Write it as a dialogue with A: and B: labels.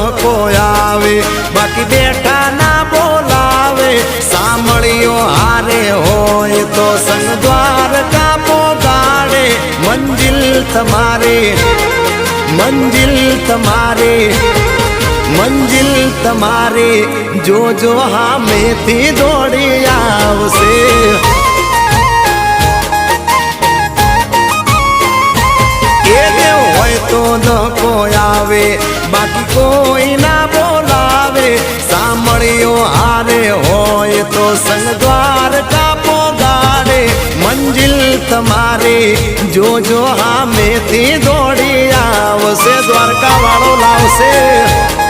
A: ધક્કો આવે બાકી બેઠા ના બોલાવે સાંભળ્યો હારે હોય તો સંગ દ્વારકા પોગાડે મંજિલ તમારે જોજો હામેથી દોડી આવશે તો ધક્કો આવે બાકી કોઈ ના બોલાવે સાંભળ્યો હારે હોય તો સંગ દ્વારકા પોગાડે મંજિલ તમારે જોજો હામેથી દોડી આવશે દ્વારકા વાળો લાવશે